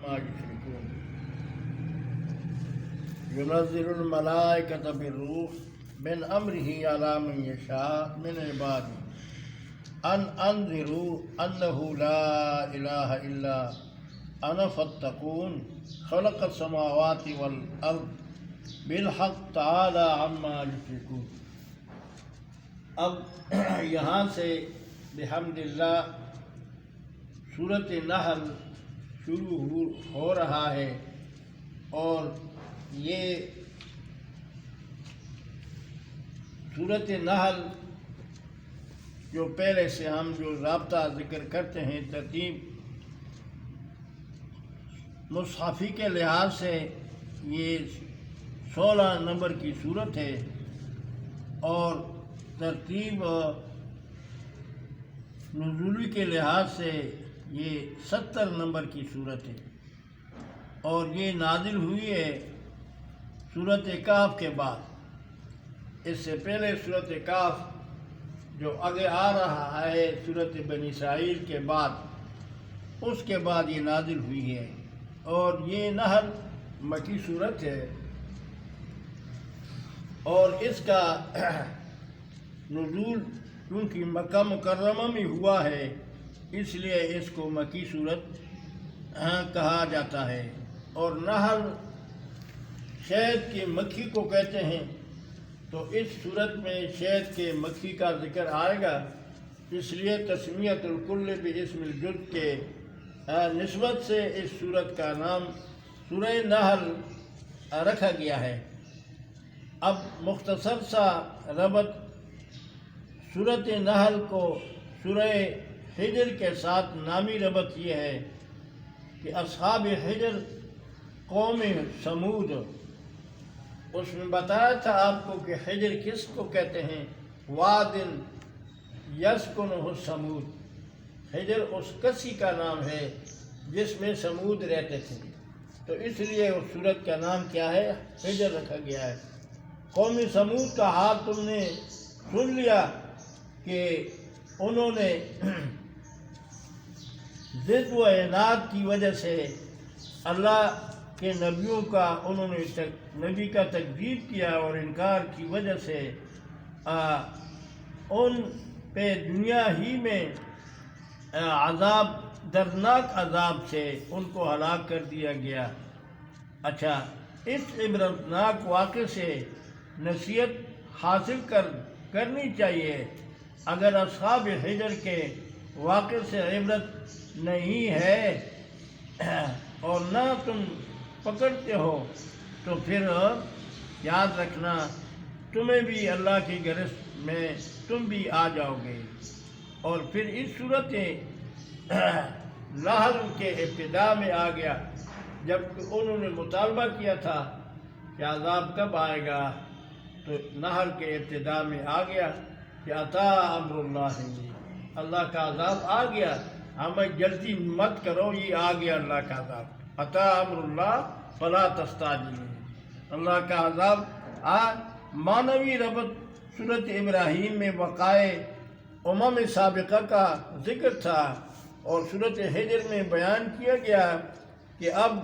عما یشرکون ينزل الملائكة بالروح من أمره على من يشاء من عباده أن أنذروا أنه لا إله إلا أنا فاتقون خلق السماوات والأرض بالحق تعالى عما يشركون۔ اب یہاں سے بحمد اللہ سورۃ نحل شروع ہو رہا ہے، اور یہ سورۃ نحل جو پہلے سے ہم جو رابطہ ذکر کرتے ہیں، ترتیب مصحفی کے لحاظ سے یہ 16 نمبر کی سورت ہے، اور ترتیب نزولی کے لحاظ سے یہ 70 نمبر کی سورت ہے، اور یہ نازل ہوئی ہے سورۃ کہف کے بعد۔ اس سے پہلے سورۃ کہف جو آگے آ رہا ہے سورۃ بنی اسرائیل کے بعد، اس کے بعد یہ نازل ہوئی ہے، اور یہ نحل مکی سورت ہے، اور اس کا نزول کیونکہ مکہ مکرمہ میں ہوا ہے، اس لیے اس کو مکی صورت کہا جاتا ہے۔ اور نحل شہد کی مکھی کو کہتے ہیں، تو اس صورت میں شہد کے مکھی کا ذکر آئے گا، اس لیے تسمیت الکل باسم الجزء کے نسبت سے اس صورت کا نام سورہ نحل رکھا گیا ہے۔ اب مختصر سا ربط سورۃ نحل کو سورہ حجر کے ساتھ نامی ربط یہ ہے کہ اصحاب حجر قوم سمود، اس میں بتایا تھا آپ کو کہ حجر کس کو کہتے ہیں، واد یسکنہ السمود، حجر اس کسی کا نام ہے جس میں سمود رہتے تھے، تو اس لیے اس سورت کا نام کیا ہے، حجر رکھا گیا ہے۔ قوم سمود کا حال تم نے سن لیا کہ انہوں نے ضد و عناد کی وجہ سے اللہ کے نبیوں کا نبی کا تکذیب کیا، اور انکار کی وجہ سے ان پہ دنیا ہی میں عذاب، دردناک عذاب سے ان کو ہلاک کر دیا گیا۔ اچھا، اس عبرتناک واقعے سے نصیحت حاصل کرنی چاہیے۔ اگر اصحاب حجر کے واقعے سے عبرت نہیں ہے اور نہ تم پکڑتے ہو، تو پھر یاد رکھنا تمہیں بھی اللہ کی گرفت میں تم بھی آ جاؤ گے۔ اور پھر اس صورت نحل کے ابتداء میں آ گیا، جب انہوں نے مطالبہ کیا تھا کہ عذاب کب آئے گا، تو نحل کے ابتداء میں آ گیا کہ عطا امر اللہ، اللہ کا عذاب آ گیا، ہمیں جلدی مت کرو، یہ آ گیا اللہ کا عذاب، عطا امر اللہ فلا تستعجلوا، اللہ کا عذاب معنوی ربط سورۃ ابراہیم میں وقائع امم سابقہ کا ذکر تھا، اور سورۃ حجر میں بیان کیا گیا کہ اب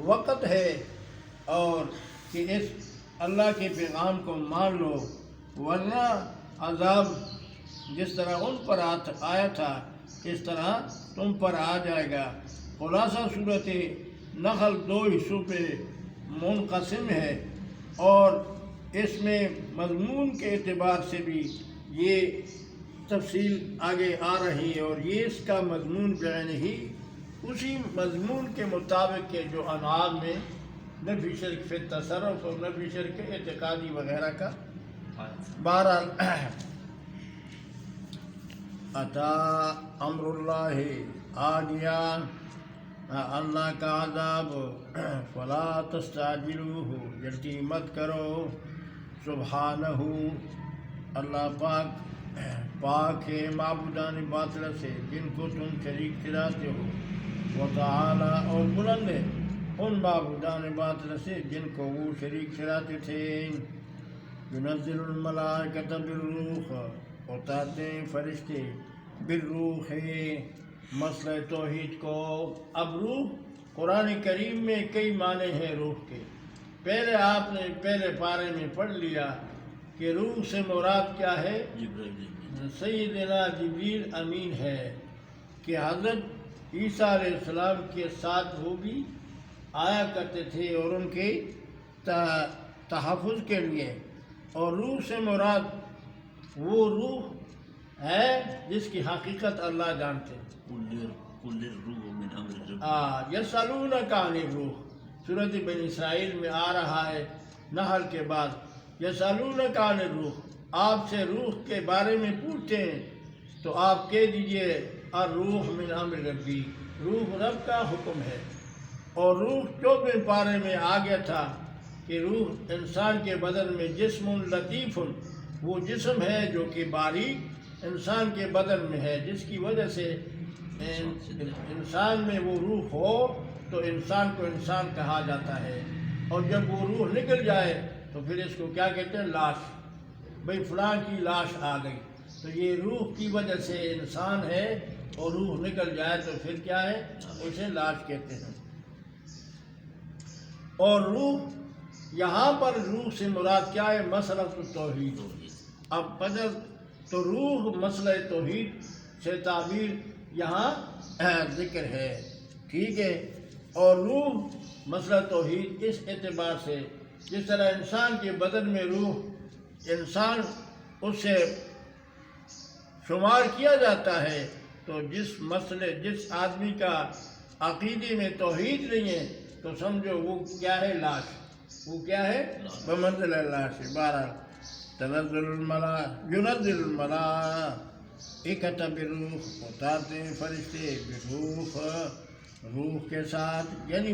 وقت ہے اور کہ اس اللہ کے پیغام کو مان لو، ورنہ عذاب جس طرح ان پر آیا تھا اس طرح تم پر آ جائے گا۔ خلاصہ سورۃ نحل 2 حصوں پہ منقسم ہے، اور اس میں مضمون کے اعتبار سے بھی یہ تفصیل آگے آ رہی ہے، اور یہ اس کا مضمون بعینہ اسی مضمون کے مطابق کے جو انعام میں نفی شرک فی تصرف اور نفی شرک اعتقادی وغیرہ کا بہرحال عطا امر اللہ آ گیا اللہ کا عذاب، فلا تستعجلوہ، جلدی مت کرو، سبحانہ، اللہ پاک ہے معبودان باطل سے جن کو تم شریک ٹھہراتے ہو، وتعالی، اور بلند ہے ان معبودان باطل سے جن کو وہ شریک ٹھہراتے تھے۔ ينزل الملائکۃ بالروح، اتارتے ہیں فرشتے بالروح، مسئلہ توحید کو۔ اب روح قرآن کریم میں کئی معنی ہیں روح کے۔ پہلے آپ نے پہلے پارے میں پڑھ لیا کہ روح سے مراد کیا ہے؟ سیدنا جبریل امین ہے، کہ حضرت عیسیٰ علیہ السلام کے ساتھ وہ بھی آیا کرتے تھے اور ان کے تحفظ کے لیے۔ اور روح سے مراد وہ روح ہے جس کی حقیقت اللہ جانتے ہیں۔ یسألونک عن الروح، سورۃ بنی اسرائیل میں آ رہا ہے نحل کے بعد، یسألونک عن الروح، آپ سے روح کے بارے میں پوچھتے ہیں تو آپ کہہ دیجئے الروح من امر ربی، روح رب کا حکم ہے۔ اور روح 14ویں پارے میں آ گیا تھا کہ روح انسان کے بدن میں جسم لطیف، وہ جسم ہے جو کہ باریک انسان کے بدن میں ہے، جس کی وجہ سے انسان میں وہ روح ہو تو انسان کو انسان کہا جاتا ہے، اور جب وہ روح نکل جائے تو پھر اس کو کیا کہتے ہیں؟ لاش۔ بھئی فلاں کی لاش آ گئی، تو یہ روح کی وجہ سے انسان ہے، اور روح نکل جائے تو پھر کیا ہے؟ اسے لاش کہتے ہیں۔ اور روح، یہاں پر روح سے مراد کیا ہے؟ مسئلہ توحید۔ اب بدل تو روح مسئلہ توحید سے تعبیر یہاں ذکر ہے، ٹھیک ہے۔ اور روح مسئلہ توحید اس اعتبار سے، جس طرح انسان کے بدن میں روح انسان اس سے شمار کیا جاتا ہے، تو جس آدمی کا عقیدے میں توحید نہیں ہے تو سمجھو وہ کیا ہے؟ لاش۔ وہ کیا ہے؟ بمنزل لاش۔ 12 ينزل الملائکۃ بالروح، اتارتے ہیں فرشتے بالروح، روح کے ساتھ، یعنی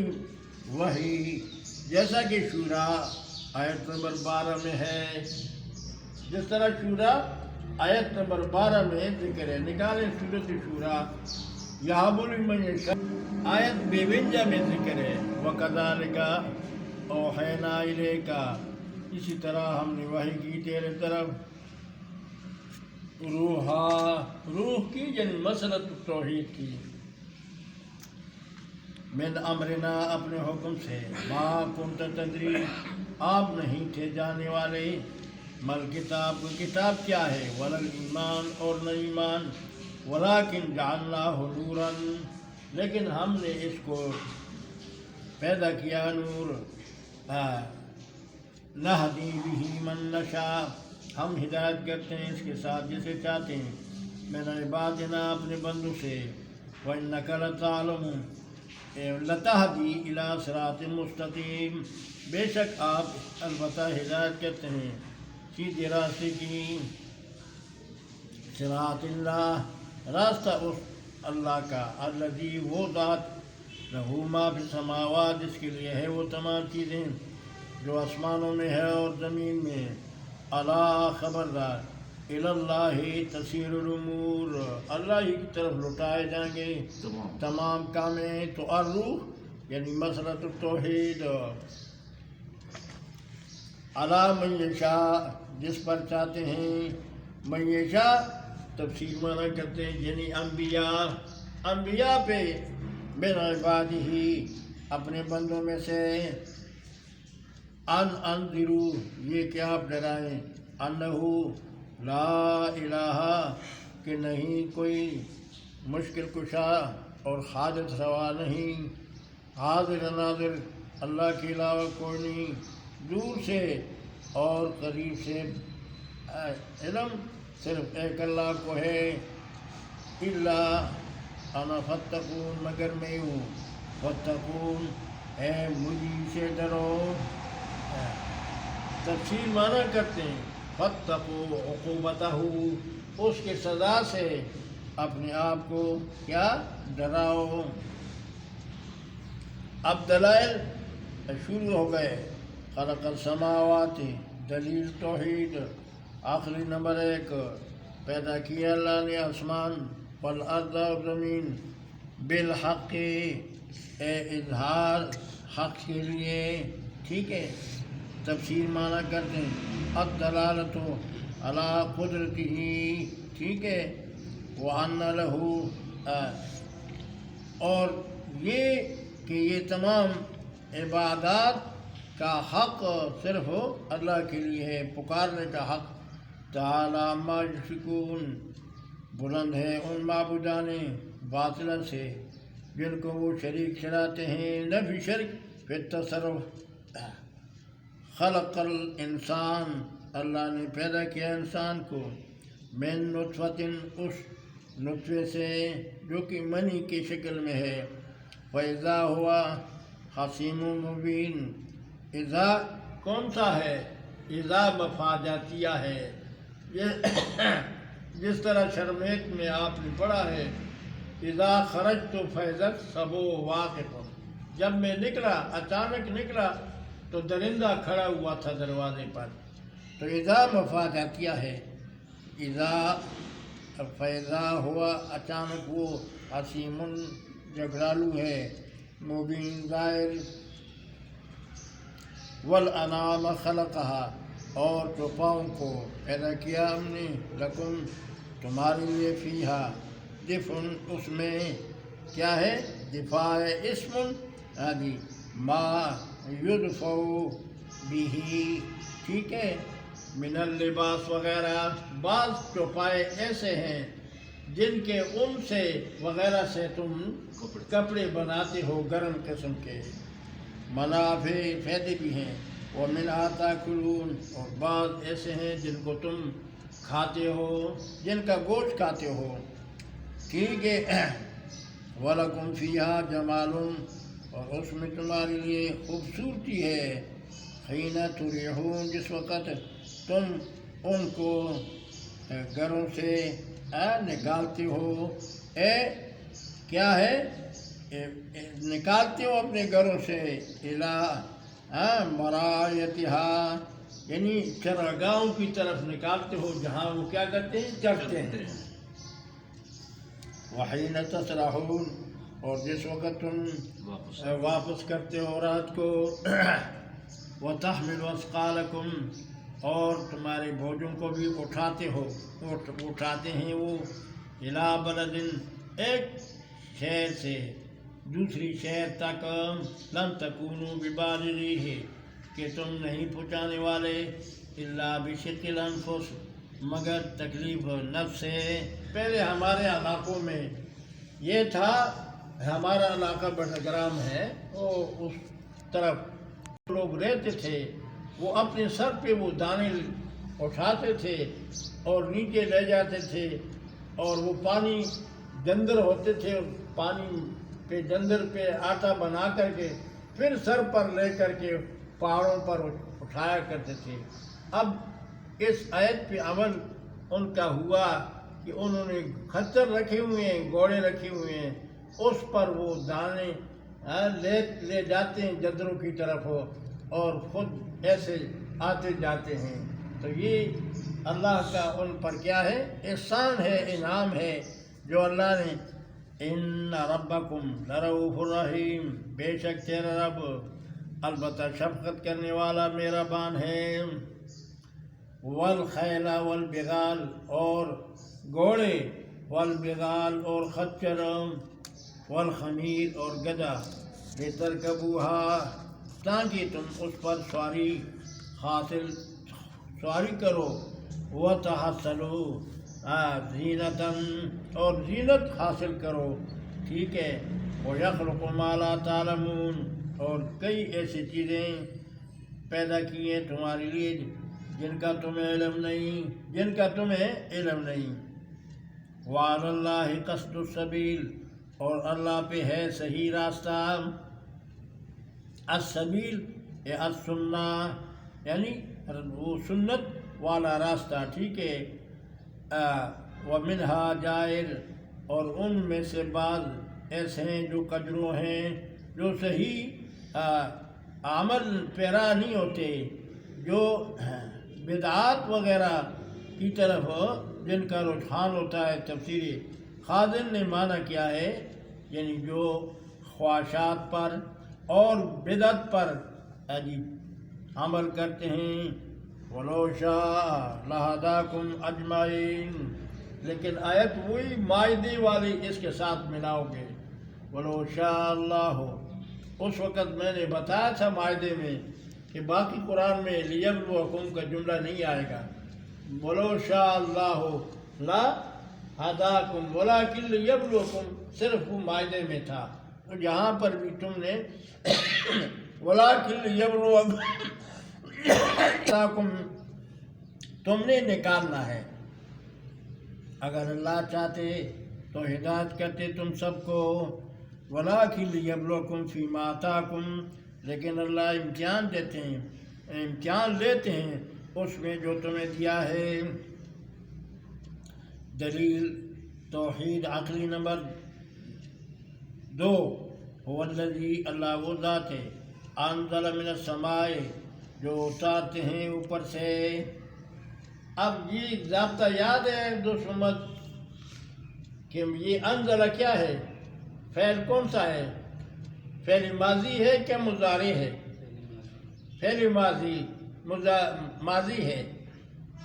وحی، جیسا کہ شورا آیت نمبر 12 میں ہے۔ جس طرح شورا آیت نمبر 12 میں ذکر ہے، نکالیں سورۃ شورا، یہاں لمن یشاء آیت 52 میں ذکر ہے، وَكَذَلِكَ أَوْحَيْنَا إِلَيْكَ، اسی طرح ہم نے وحی کی تیرے طرف، روح کی یعنی مسئلۃ توحید کی، من امرنا، اپنے حکم سے، ما کنت تدری، آپ نہیں تھے جانے والے، مل کتاب، کتاب کیا ہے، ولل ایمان، اور نہ ایمان، ولکن جعلناہ نورا، لیکن ہم نے اس کو پیدا کیا نور، نہدی بہ من نشاء، ہم ہدایت کرتے ہیں اس کے ساتھ جسے چاہتے ہیں، من عبادنا، اپنے بندوں سے، وَإِنَّكَ لَتَعْلَمُ لَتَهْدِي إِلَىٰ صِرَاطٍ مُسْتَقِيمٍ، بے شک آپ البتہ ہدایت کرتے ہیں سیدھے راستے کی، صراط اللہ، راستہ اس اللہ کا، الذی، وہ ذات، لہو ما فی السماوات، جس کے لیے ہے وہ تمام چیزیں جو آسمانوں میں ہے اور زمین میں، الا، خبردار، الی اللہ تصیر الامور، اللہ ہی کی طرف لوٹائے جائیں گے تمام کامیں۔ تو الروح یعنی مسئلۃ التوحید، علی من یشاء، جس پر چاہتے ہیں، من یشاء تفسیر معنی کرتے ہیں یعنی انبیاء پہ، من عبادہ، اپنے بندوں میں سے، انذروا، یہ کہ آپ ڈرائیں، انہو، لا الہ، کہ نہیں کوئی مشکل کشا اور حاجت روا نہیں، حاضر ناظر، اللہ کے علاوہ کوئی نہیں، دور سے اور قریب سے علم صرف ایک اللہ کو ہے، الا انا فاتقون، مگر میں ہوں، فاتقون، اے مجھے سے ڈرو۔ تفسیر معنی کرتے ہیں، فاتقوا عقوبتہ، اس کے سزا سے اپنے آپ کو کیا ڈراؤ۔ اب دلائل شروع ہو گئے، خلق السماوات، دلیل توحید، آخری نمبر 1، پیدا کیا اللہ نے آسمان، والارض، اور زمین، بالحق، اظہار حق کے لیے، ٹھیک ہے۔ تفسیر معنی کرتے ہیں، الدلالۃ علی قدرتہ، ٹھیک ہے، وان لہ، اور یہ کہ یہ تمام عبادات کا حق صرف اللہ کے لیے ہے، پکارنے کا حق۔ تعالی عما یشرکون، بلند ہے ان معبودان باطلا سے جن کو وہ شریک ٹھہراتے ہیں۔ نفی شرک فی التصرف۔ خلق الانسان، اللہ نے پیدا کیا انسان کو، من نطفۃ، اس نطفے سے جو کہ منی کی شکل میں ہے، فَإِذَا ہوا خصیم مبین۔ اذا کون سا ہے؟ اذا مفاداتیہ ہے، جس طرح شرمیت میں آپ نے پڑھا ہے اذا خرجت فإذا الصبو واقف، جب میں نکلا، اچانک نکلا تو درندہ کھڑا ہوا تھا دروازے پر، تو اذا مفاداتیہ ہے۔ اذا فیضا ہوا، اچانک وہ، حسیم جھگڑالو ہے، مبین ظاہر۔ والانعام خلقها، اور چوپاؤں کو پیدا کیا ہم نے، لکم تمہارے لیے، فیہا دفع، اس میں کیا ہے؟ دفاع ہے، اسم آدھی ما یدفع بھی، ٹھیک ہے، من اللباس وغیرہ۔ بعض چوپائے ایسے ہیں جن کے ان سے وغیرہ سے تم کپڑے بناتے ہو گرم قسم کے، منافع فائدے بھی ہیں، ومنہا تاکلون، اور بعض ایسے ہیں جن کو تم کھاتے ہو، جن کا گوشت کھاتے ہو، ٹھیک ہے۔ وَلَكُمْ فِيهَا جَمَالٌ، اور اس میں تمہارے لیے خوبصورتی ہے، حِينَ تُرِيحُونَ، جس وقت تم ان کو گھروں سے نکالتے ہو، کیا ہے؟ نکالتے ہو اپنے گھروں سے، مرایتہا، یعنی چراگاہوں کی طرف نکالتے ہو جہاں وہ کیا کرتے ہیں؟ چرتے ہیں۔ وحین تسرحون، اور جس وقت تم واپس کرتے ہو رات کو، وتحمل اثقالکم، اور تمہارے بوجھوں کو بھی اٹھاتے ہو، اٹھاتے ہیں وہ، الی بلد، ایک شہر سے دوسری شہر تک، لم تکونوا ببالغیہ، کہ تم نہیں پہنچانے والے، الا بشق الانفس، مگر تکلیف نفس سے۔ پہلے ہمارے علاقوں میں یہ تھا، ہمارا علاقہ بٹگرام ہے، وہ اس طرف لوگ رہتے تھے، وہ اپنے سر پہ وہ دانے اٹھاتے تھے اور نیچے لے جاتے تھے، اور وہ پانی جندر ہوتے تھے، اور پانی پہ جندر پہ آٹا بنا کر کے پھر سر پر لے کر کے پہاڑوں پر اٹھایا کرتے تھے۔ اب اس آیت پہ عمل ان کا ہوا کہ انہوں نے خچر رکھے ہوئے ہیں، گھوڑے رکھے ہوئے ہیں، اس پر وہ دانے لے جاتے ہیں جندروں کی طرف، اور خود ایسے آتے جاتے ہیں۔ تو یہ اللہ کا ان پر کیا ہے؟ احسان ہے، انعام ہے جو اللہ نے۔ ان ربکم لرؤوف الرحیم، بے شک تیرا رب البتہ شفقت کرنے والا مہربان ہے۔ والخیل والبغال، اور گھوڑے، والبغال، اور خچر، والخمیر، اور گدھا، لترکبوها، تاکہ تم اس پر سواری کرو، وتحصلوا زینتاً، اور زینت حاصل کرو، ٹھیک ہے۔ ویخلق ما لا تعلمون، اور کئی ایسی چیزیں پیدا کی ہیں تمہارے لیے جن کا تمہیں علم نہیں۔ وعلی اللہ قصد السبیل، اور اللہ پہ ہے صحیح راستہ۔ السبیل السنہ، یعنی وہ سنت والا راستہ، ٹھیک ہے۔ ومنہا جائر، اور ان میں سے بعض ایسے ہیں جو کجرو ہیں، جو صحیح عمل پیرا نہیں ہوتے، جو بدعات وغیرہ کی طرف جن کا رجحان ہوتا ہے۔ تفسیر خازن نے معنی کیا ہے، یعنی جو خواہشات پر اور بدعت پر عمل کرتے ہیں۔ وَلَوْ شَاءَ لَهَدَاكُمْ أَجْمَعِينَ، لیکن آیت وہی مائدے والی اس کے ساتھ ملاؤ گے۔ وَلَوْ شَاءَ اللَّهُ، اس وقت میں نے بتایا تھا معاہدے میں کہ باقی قرآن میں لیبلوکم کا جملہ نہیں آئے گا، ولو شاء اللہ لا ہداکم ولکن لیبلوکم صرف وہ معاہدے میں تھا، اور یہاں پر بھی تم نے ولکن لیبلوکم تم نے نکالنا ہے۔ اگر اللہ چاہتے تو ہدایت کرتے تم سب کو، وَلَٰكِن لِيَبْلُوَكُمْ فِي مَا آتَاكُمْ، لیکن اللہ امتحان دیتے ہیں، امتحان لیتے ہیں اس میں جو تمہیں دیا ہے۔ دلیل توحید عقلی نمبر 2، هو الذی، اللہ وہ ذات ہے، انزل من السماء، جو اتارتے ہیں اوپر سے۔ اب یہ ضابطہ یاد ہے دوست محمد کہ یہ انزلہ کیا ہے؟ فعل کون سا ہے؟ فعل ماضی ہے کہ مضارع ہے؟ فعل ماضی ہے،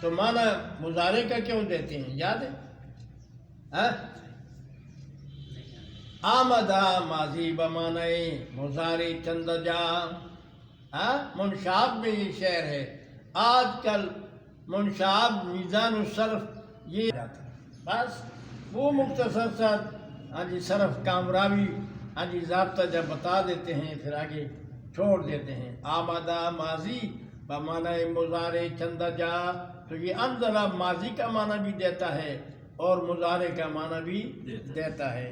تو معنی مضارع کا کیوں دیتے ہیں؟ یاد ہے؟ آمدہ ماضی بمعنی مضارع چندجا، منشاب میں یہ شعر ہے۔ آج کل منشاب میزان الصرف یہ جاتا ہے، بس وہ مختصر سا صرف کامراوی ضابطہ جب بتا دیتے ہیں پھر آگے چھوڑ دیتے ہیں۔ آمدہ ماضی بمعنی مضارع چندجا، تو یہ انزلہ ماضی کا معنی بھی دیتا ہے اور مضارع کا معنی بھی دیتا ہے۔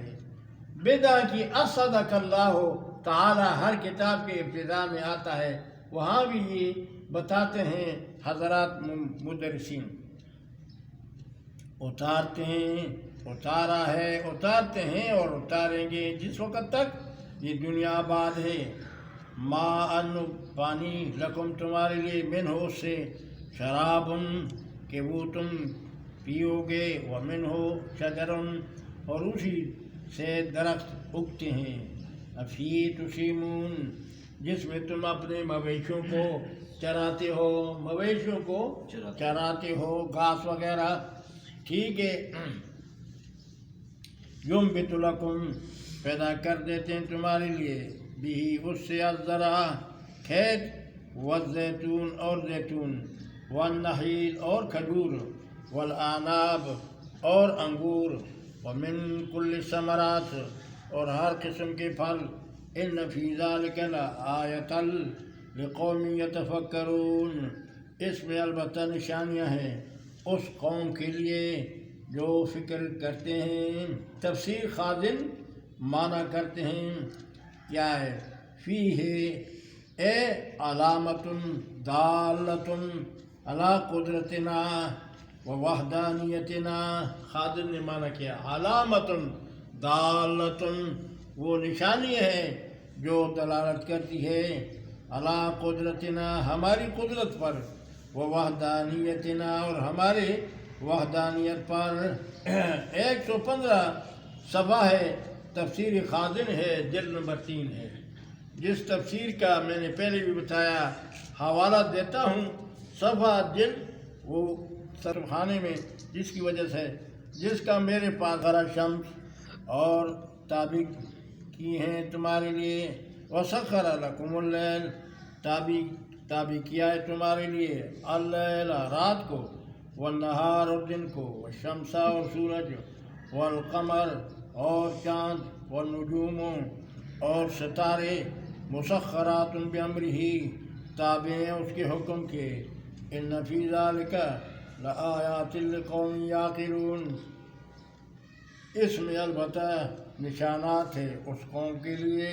بدع کی اصدق اللہ تعالی ہر کتاب کے ابتدا میں آتا ہے، وہاں بھی یہ بتاتے ہیں حضرات مدرسین، اتارتے ہیں، اتارا ہے، اتارتے ہیں اور اتاریں گے جس وقت تک یہ دنیا آباد ہے۔ ماء پانی، لکم تمہارے لیے، منہ سے، شراب کہ وہ تم پیو گے، ومنہ شجر اور اسی سے درخت اگتے ہیں، افی تسیمون جس میں تم اپنے مویشیوں کو چراتے ہو، مویشیوں کو چراتے ہو، گھاس وغیرہ، ٹھیک ہے۔ ینبت لکم پیدا کر دیتے ہیں تمہارے لیے، بھی اس سے الزرع کھیت، والزیتون اور زیتون، والنخیل اور کھجور، والاعناب اور انگور، ومن کل الثمرات اور ہر قسم کے پھل، ان فی ذلک لآیۃ لقوم یتفکرون اس میں البتہ نشانیاں ہیں اس قوم کے لیے جو فکر کرتے ہیں۔ تفسیر خازن معنی کرتے ہیں کیا ہے؟ فیہ اے علامۃ دالۃ علی قدرتنا و وحدانیتنا، خازن نے معنی کیا علامۃ دالۃ، وہ نشانی ہے جو دلالت کرتی ہے علی قدرتنا ہماری قدرت پر، و وحدانیتنا اور ہمارے وحدانیت پر۔ 115 صفحہ ہے، تفسیر خازن ہے، جلد نمبر 3 ہے، جس تفسیر کا میں نے پہلے بھی بتایا حوالہ دیتا ہوں، صفحہ جلد وہ صرف خانے میں، جس کی وجہ سے جس کا میرے پاس غرض شمس اور تابع کی ہیں تمہارے لیے، وسخر لکم اللیل تابع کیا ہے تمہارے لیے اللیل رات کو، والنہار اور دن کو، والشمس اور سورج، والقمر اور چاند، والنجوم اور ستارے، مسخرات بامرہ تابع ہیں اس کے حکم کے، ان فی ذلک لآیات لقوم یعقلون اس میں البتہ نشانات ہے اس قوم کے لیے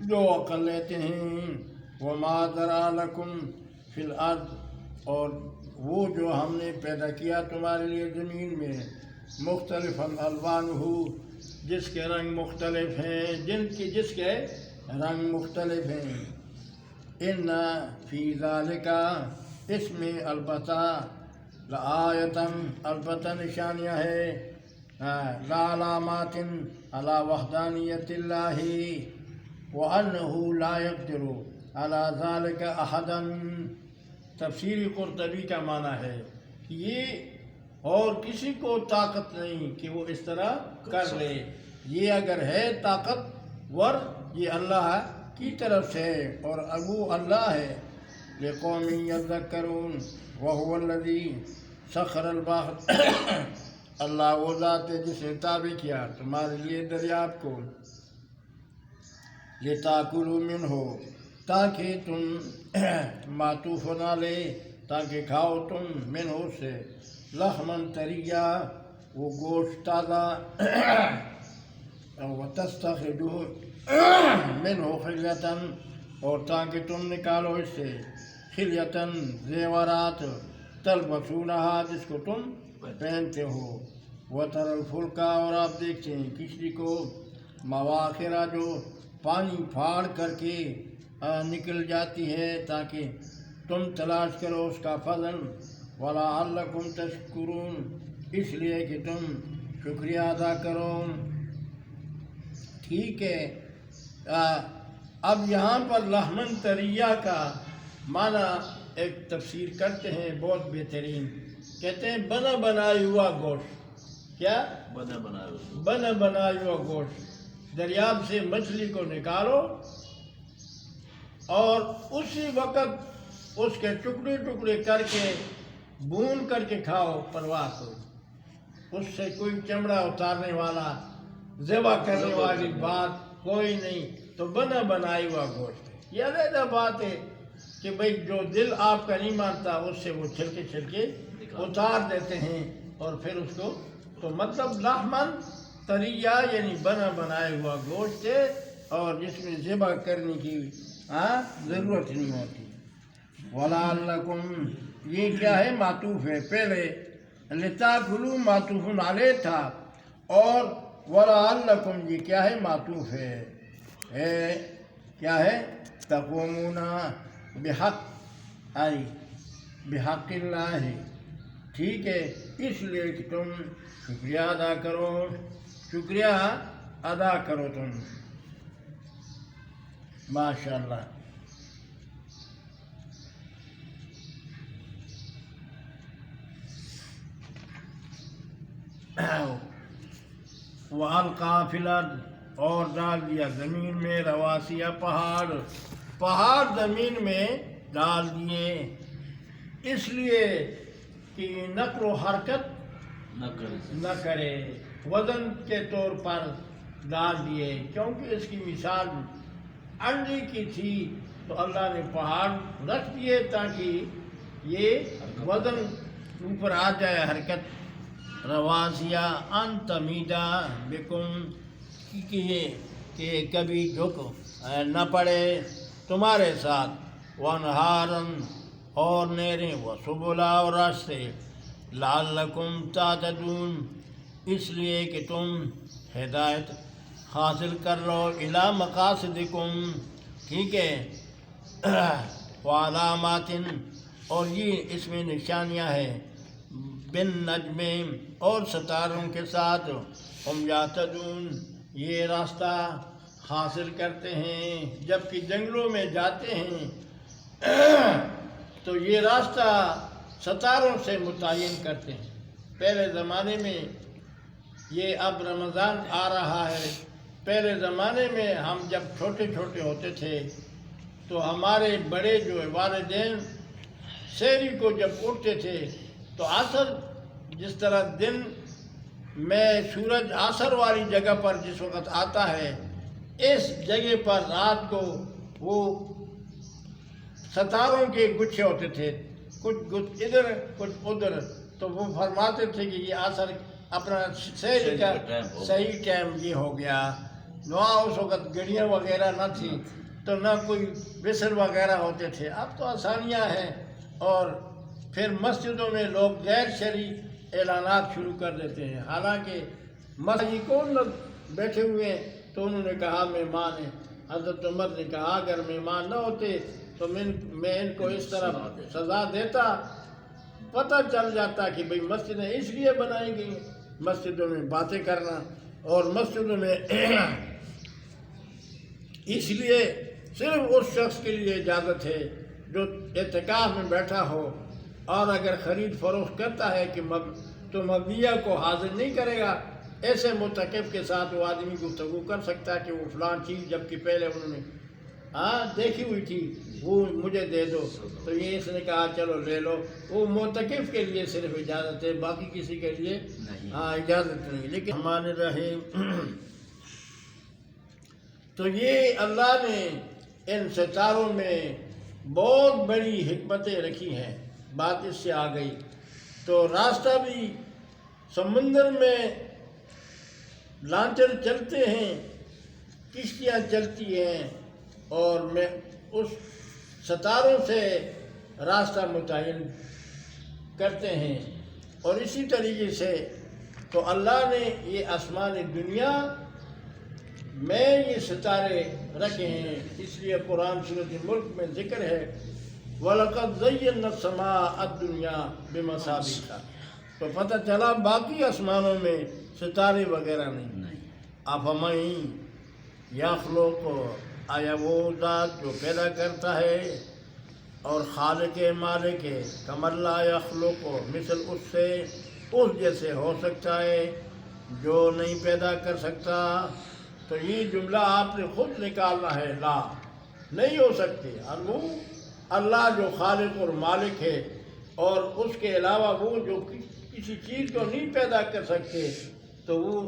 جو عقل لیتے ہیں۔ وما ذرأ لکم فی الارض اور وہ جو ہم نے پیدا کیا تمہارے لیے زمین میں، مختلف الوانہ جس کے رنگ مختلف ہیں، جس کے رنگ مختلف ہیں، ان فی ذالک اس میں البتہ لآیتاً البتہ نشانیاں ہے، لعلامات علی وحدانیت اللہ وانہ لا یقدر علی ذالک احدا۔ تفسیر قرطبی کا معنی ہے کہ یہ اور کسی کو طاقت نہیں کہ وہ اس طرح کر لے، یہ اگر ہے طاقتور یہ اللہ کی طرف سے ہے اور وہ اللہ ہے لقوم یذکرون وهو الذی سخر البحر اللہ وہ ذات ہے جس نے تابع کیا تمہارے لیے دریاب کو لتاکلوا منہ تاکہ تم معطوف نہ لے تاکہ کھاؤ تم منہ سے لحمن طریا وہ گوشت تازہ وتستخرجوا منہ خلیۃ اور تاکہ تم نکالو اس سے خلیۃ زیورات تلبسونہا جس کو تم پہنتے ہو وتری الفلک اور آپ دیکھتے ہیں کشتی کو مواخرہ جو پانی پھاڑ کر کے نکل جاتی ہے تاکہ تم تلاش کرو اس کا فضل وَلَعَلَّكُمْ تَشْكُرُونَ اس لیے کہ تم شکریہ ادا کرو. ٹھیک ہے. اب یہاں پر لحمن طریہ کا معنی ایک تفسیر کرتے ہیں بہت بہترین. کہتے ہیں بنا بنایا ہوا گوشت. کیا؟ بنا بنایا ہوا گوشت. دریاب سے مچھلی کو نکالو اور اسی وقت اس کے ٹکڑے ٹکڑے کر کے بھون کر کے کھاؤ. پرواہ کرو اس سے کوئی چمڑا اتارنے والا ذبح کرنے والی بات کوئی نہیں. تو بنا بنایا ہوا گوشت ہے. یہ علیحدہ بات ہے کہ بھئی جو دل آپ کا نہیں مانتا اس سے وہ چھلکے اتار دیتے ہیں اور پھر اس کو تو مطلب لحمن طریہ یعنی بنا بنایا ہوا گوشت ہے اور جس میں ذبح کرنے کی ضرورت نہیں ہوتی. وَلَعَلَّكُمْ یہ کیا ہے؟ معطوف ہے. پہلے لِتَأْكُلُوا معطوف علیہ تھا اور وَلَعَلَّكُمْ یہ کیا ہے؟ معطوف ہے. کیا ہے؟ تقومون بحق آئی بحق اللہ ہے. ٹھیک ہے. اس لیے کہ تم شکریہ ادا کرو. شکریہ ادا کرو تم. ماشاءاللہ. وَأَلْقَىٰ فِي الْأَرْضِ اور ڈال دیا زمین میں رواسیہ پہاڑ زمین میں ڈال دیے اس لیے کہ نقل و حرکت نہ کرے. وزن کے طور پر ڈال دیے کیونکہ اس کی مثال انڈے کی تھی تو اللہ نے پہاڑ رکھ دیے تاکہ یہ وزن اوپر آ جائے حرکت. رواسیہ ان تمیدہ بکم کہ کبھی جھک نہ پڑے تمہارے ساتھ. وانہارن اور نہریں وسبلا اور راستے لعلکم تہتدون اس لیے کہ تم ہدایت حاصل کر لو الی مقاصدکم. ٹھیک ہے. وعلامات اور یہ اس میں نشانیاں ہیں بالنجم اور ستاروں کے ساتھ ہم یہتدون یہ راستہ حاصل کرتے ہیں. جب کہ جنگلوں میں جاتے ہیں تو یہ راستہ ستاروں سے متعین کرتے ہیں. پہلے زمانے میں یہ اب رمضان آ رہا ہے. پہلے زمانے میں ہم جب چھوٹے چھوٹے ہوتے تھے تو ہمارے بڑے جو والدین سحری کو جب اٹھتے تھے تو عصر جس طرح دن میں سورج عصر والی جگہ پر جس وقت آتا ہے اس جگہ پر رات کو وہ ستاروں کے گچھے ہوتے تھے کچھ ادھر کچھ ادھر. تو وہ فرماتے تھے کہ یہ عصر اپنا سحری کا صحیح ٹائم یہ ہو گیا. وہاں اس وقت گڑیاں وغیرہ نہ تھی تو نہ کوئی وصل وغیرہ ہوتے تھے. اب تو آسانیاں ہیں اور پھر مسجدوں میں لوگ غیر شرعی اعلانات شروع کر دیتے ہیں. حالانکہ مسجد کون لوگ بیٹھے ہوئے ہیں تو انہوں نے کہا مہمان ہیں. حضرت عمر نے کہا اگر مہمان نہ ہوتے تو میں ان کو اس طرح سزا دیتا. پتہ چل جاتا کہ بھئی مسجدیں اس لیے بنائی گئی مسجدوں میں باتیں کرنا اور مسجدوں میں اس لیے صرف اس شخص کے لیے اجازت ہے جو اعتکاف میں بیٹھا ہو اور اگر خرید فروخت کرتا ہے کہ تو مبنیہ کو حاضر نہیں کرے گا ایسے متکف کے ساتھ وہ آدمی گفتگو کر سکتا ہے کہ وہ فلاں چیز جبکہ پہلے انہوں نے دیکھی ہوئی تھی وہ مجھے دے دو، تو یہ اس نے کہا چلو لے لو. وہ متکف کے لیے صرف اجازت ہے، باقی کسی کے لیے اجازت نہیں. لیکن ہمارے رہے تو یہ اللہ نے ان ستاروں میں بہت بڑی حکمتیں رکھی ہیں. بات اس سے آ گئی تو راستہ بھی سمندر میں لانچر چلتے ہیں، کشتیاں چلتی ہیں، اور میں اس ستاروں سے راستہ متعین کرتے ہیں. اور اسی طریقے سے تو اللہ نے یہ آسمان دنیا میں یہ ستارے رکھے ہیں. اس لیے قرآن سورۃ ملک میں ذکر ہے وَلَقَدْ زَيَّنَّا السَّمَاءَ الدُّنْيَا بِمَصَابِيحَ. تو پتہ چلا باقی آسمانوں میں ستارے وغیرہ نہیں. أَفَمَن يَخْلُقُ، آیا وہ ذات جو پیدا کرتا ہے اور خالق مالک ہے، کَمَن لَا يَخْلُقُ، مثل اس سے اس جیسے ہو سکتا ہے جو نہیں پیدا کر سکتا. تو یہ جملہ آپ نے خود نکالنا ہے، لا نہیں ہو سکتے. اور وہ اللہ جو خالق اور مالک ہے اور اس کے علاوہ وہ جو کسی چیز کو نہیں پیدا کر سکتے تو وہ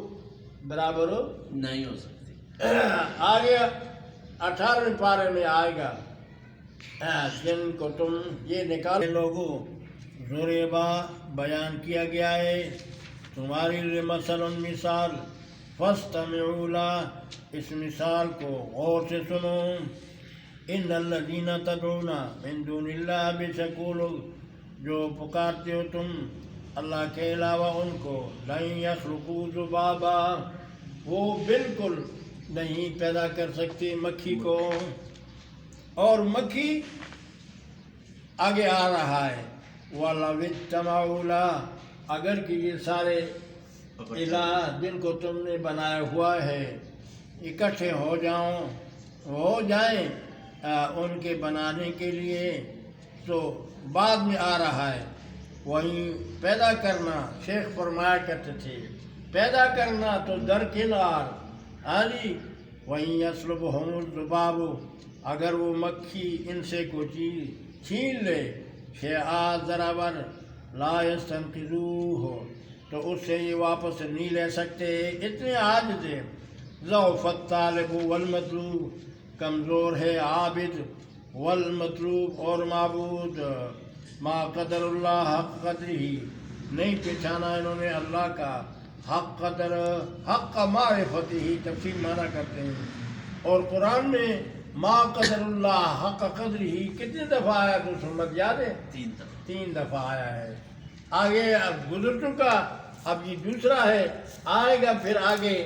برابر نہیں ہو سکتی. آگے 18ویں پارے میں آئے گا جن کو تم یہ نکالے لوگوں ضریبا بیان کیا گیا ہے تمہاری لیے مثلا مثال فاستمعوا لها، اس مثال کو غور سے سنو. ان الذین تدعون من دون اللہ، بے شک وہ لوگ جو پکارتے ہو تم اللہ کے علاوہ ان کو، لن یخلقوا ذبابا، وہ بالکل نہیں پیدا کر سکتی مکھی کو. اور مکھی آگے آ رہا ہے وَلَوِ اجْتَمَعُوا لَهُ، اگر کہ یہ سارے الہ جن کو تم نے بنایا ہوا ہے اکٹھے ہو جائیں ان کے بنانے کے لیے، تو بعد میں آ رہا ہے وہیں پیدا کرنا. شیخ فرمایا کرتے تھے پیدا کرنا تو درکنار جی وہیں یسلبہم الذباب، اگر وہ مکھی ان سے کوئی چیز چھین لے شیئا ذرابر لا یستنقذوہ، تو اس سے یہ واپس نہیں لے سکتے. اتنے عاجز ہے. ضعف الطالب والمطلوب، کمزور ہے عابد والمطلوب اور معبود. ما قدر اللہ حق قدر ہی، نہیں پہچانا انہوں نے اللہ کا حق قدر، حق معرفت ہی تفسیر مانا کرتے ہیں. اور قرآن میں ما قدر اللہ حق قدر ہی کتنی دفعہ آیا تو سمجھ یاد ہے؟ 3 دفعہ آیا ہے. آگے اب گزر چکا، اب یہ دوسرا ہے آئے گا. پھر آگے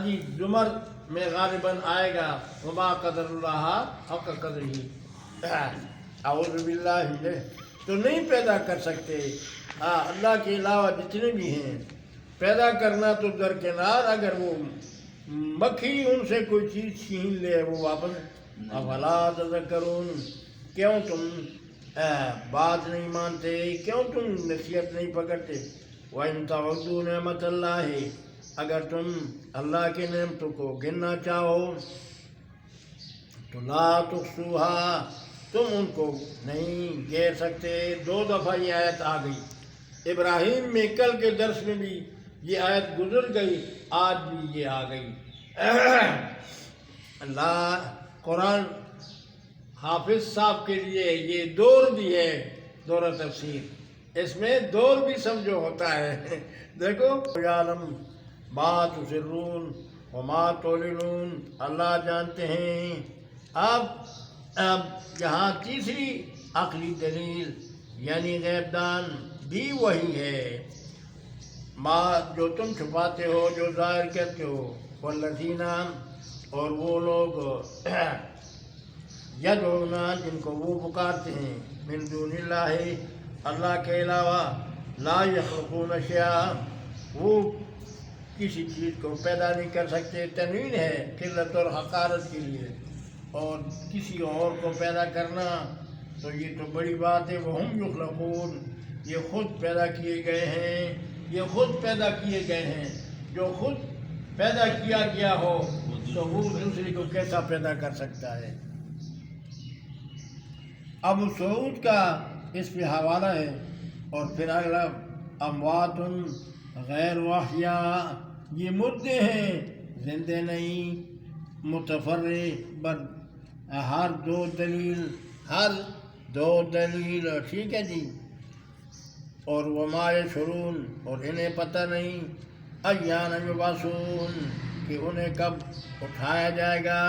جی زمر میں غالباً آئے گا وما قدر اللہ حق قدر ہی. اعوذ باللہ من، تو نہیں پیدا کر سکتے اللہ کے علاوہ جتنے بھی ہیں. پیدا کرنا تو درکنار، اگر وہ مکھی ان سے کوئی چیز چھین لے وہ واپس. افلا تذکرون، کیوں تم بات نہیں مانتے، کیوں تم نصیحت نہیں پکڑتے. وَإِن تَعُدُّوا نِعْمَةَ اللَّهِ، اگر تم اللہ کی نعمتوں کو گننا چاہو تو لا تحصوها، تم ان کو نہیں گن سکتے. 2 دفعہ یہ آیت آ گئی. ابراہیم میں کل کے درس میں بھی یہ آیت گزر گئی، آج بھی یہ آ گئی. اللہ قرآن حافظ صاحب کے لیے یہ دور بھی ہے، دور تفسیر. اس میں دور بھی سمجھو ہوتا ہے. دیکھو یعلم ما تسرون وما تعلنون، اللہ جانتے ہیں. اب یہاں تیسری عقلی دلیل یعنی غیب دان بھی وہی ہے. ما جو تم چھپاتے ہو، جو ظاہر کرتے ہو. والذین، اور وہ لوگ یدعون، جن کو وہ پکارتے ہیں، من دون اللہ، اللہ کے علاوہ، لا یخلقون شیئا، وہ کسی چیز کو پیدا نہیں کر سکتے. تنوین ہے قلت اور حقارت کے لیے. اور کسی اور کو پیدا کرنا تو یہ تو بڑی بات ہے. وہم یخلقون، یہ خود پیدا کیے گئے ہیں، یہ خود پیدا کیے گئے ہیں. جو خود پیدا کیا گیا ہو تو وہ دوسری کو کیسا پیدا کر سکتا ہے؟ ابو سعود کا اس پہ حوالہ ہے، اور پھر اگلا اموات غیر احیاء، یہ مردے ہیں زندے نہیں، متفرق بر ہر دو دلیل، ٹھیک ہے جی، اور وما یشعرون، اور انہیں پتہ نہیں ایان یبعثون کہ انہیں کب اٹھایا جائے گا۔